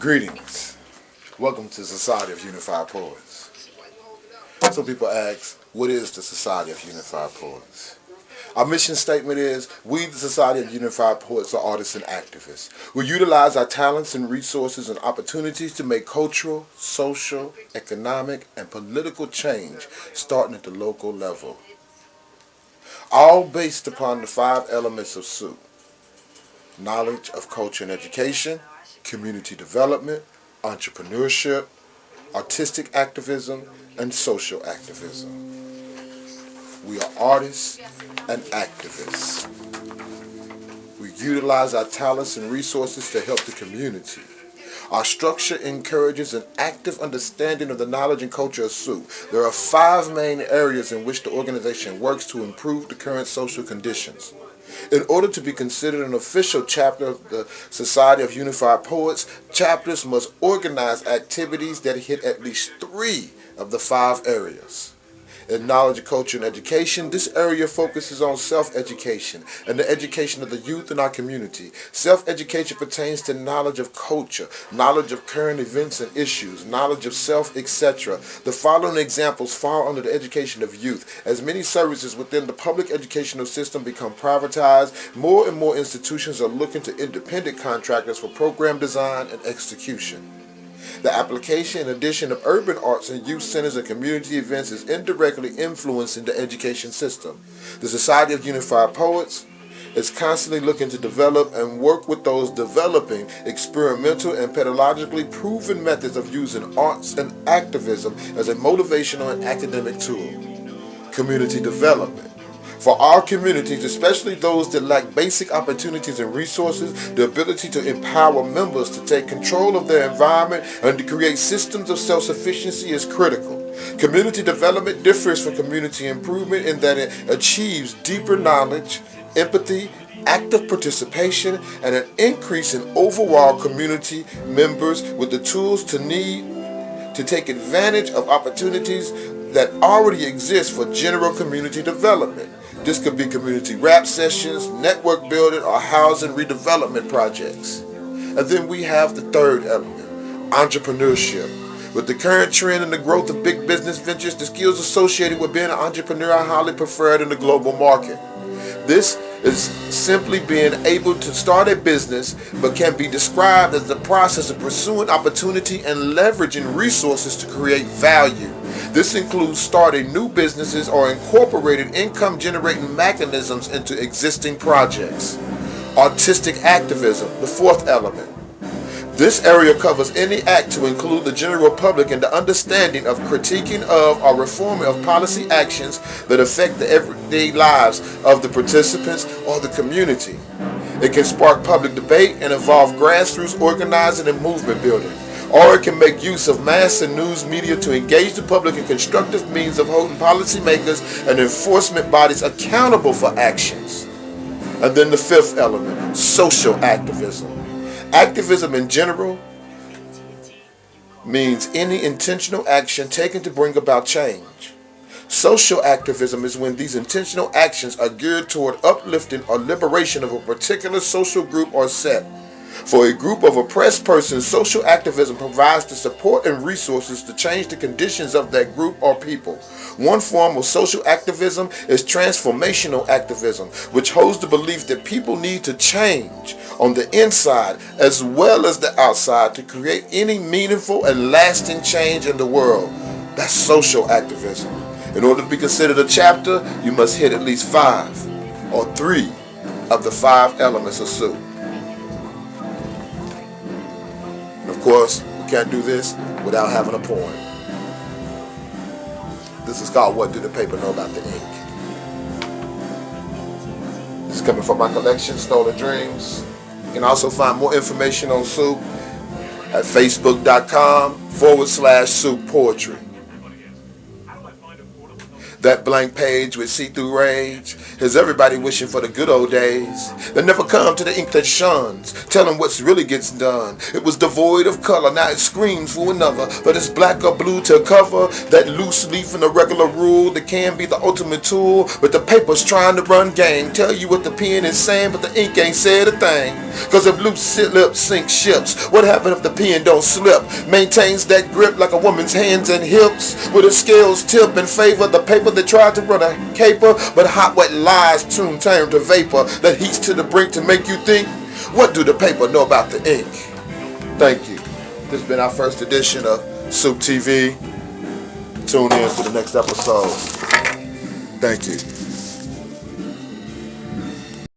Greetings. Welcome to Society of Unified Poets. Some people ask, what is the Society of Unified Poets? Our mission statement is, we, the Society of Unified Poets, are artists and activists. We utilize our talents and resources and opportunities to make cultural, social, economic, and political change, starting at the local level. All based upon the 5 elements of S.O.UP. Knowledge of culture and education, community development, entrepreneurship, artistic activism, and social activism. We are artists and activists. We utilize our talents and resources to help the community. Our structure encourages an active understanding of the knowledge and culture of S.O.UP. There are 5 main areas in which the organization works to improve the current social conditions. In order to be considered an official chapter of the Society of Unified Poets, chapters must organize activities that hit at least 3 of the 5 areas. In knowledge, culture, and education, this area focuses on self-education and the education of the youth in our community. Self-education pertains to knowledge of culture, knowledge of current events and issues, knowledge of self, etc. The following examples fall under the education of youth. As many services within the public educational system become privatized, more and more institutions are looking to independent contractors for program design and execution. The application and addition of urban arts and youth centers and community events is indirectly influencing the education system. The Society of Unified Poets is constantly looking to develop and work with those developing experimental and pedagogically proven methods of using arts and activism as a motivational and academic tool. Community development. For our communities, especially those that lack basic opportunities and resources, the ability to empower members to take control of their environment and to create systems of self-sufficiency is critical. Community development differs from community improvement in that it achieves deeper knowledge, empathy, active participation, and an increase in overall community members with the tools to need to take advantage of opportunities that already exist for general community development. This could be community rap sessions, network building, or housing redevelopment projects. And then we have the 3rd element, entrepreneurship. With the current trend and the growth of big business ventures, the skills associated with being an entrepreneur are highly preferred in the global market. This is simply being able to start a business, but can be described as the process of pursuing opportunity and leveraging resources to create value. This includes starting new businesses or incorporating income-generating mechanisms into existing projects. Artistic activism, the 4th element. This area covers any act to include the general public in the understanding of critiquing of or reforming of policy actions that affect the everyday lives of the participants or the community. It can spark public debate and involve grassroots organizing and movement building. Or it can make use of mass and news media to engage the public in constructive means of holding policymakers and enforcement bodies accountable for actions. And then the 5th element, social activism. Activism in general means any intentional action taken to bring about change. Social activism is when these intentional actions are geared toward uplifting or liberation of a particular social group or set. For a group of oppressed persons, social activism provides the support and resources to change the conditions of that group or people. One form of social activism is transformational activism, which holds the belief that people need to change on the inside as well as the outside to create any meaningful and lasting change in the world. That's social activism. In order to be considered a chapter, you must hit at least 5 or 3 of the 5 elements of S.O.UP. Of course, we can't do this without having a poem. This is called What Do the Paper Know About the Ink? This is coming from my collection, Stolen Dreams. You can also find more information on S.O.UP at facebook.com/S.O.UP Poetry. That blank page with see-through rage has everybody wishing for the good old days that never come to the ink that shuns, telling what's really gets done. It was devoid of color, now it screams for another, but it's black or blue to cover that loose leaf in the regular rule that can be the ultimate tool. But the paper's trying to run game, tell you what the pen is saying, but the ink ain't said a thing. Cause if loose lips sink ships, what happens if the pen don't slip? Maintains that grip like a woman's hands and hips, with her scales tip in favor of the paper that tried to run a caper, but hot wet lies soon turn to vapor that heats to the brink to make you think, what do the paper know about the ink? Thank you. This has been our first edition of S.O.UP TV. Tune in for the next episode. Thank you.